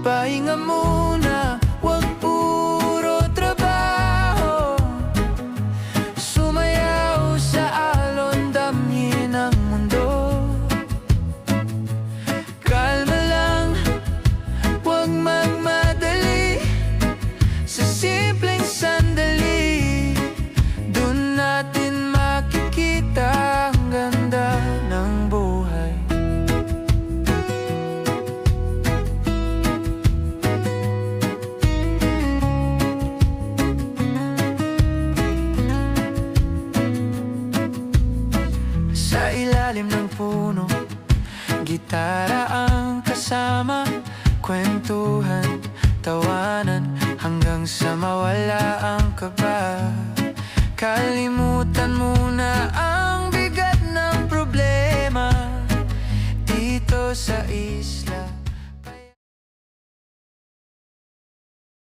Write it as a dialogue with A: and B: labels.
A: Pahinga muna, wag puro trabaho. Sumayaw sa alon, damhin ang mundo. Kalma lang, wag magmadali. Sa simpleng sandali, dun natin makikita ang ganda ng buhay. Sa ilalim ng puno, gitara ang kasama. Kwentuhan, tawanan, hanggang sa mawala ang kaba. Kalimutan muna ang bigat ng problema dito sa isip.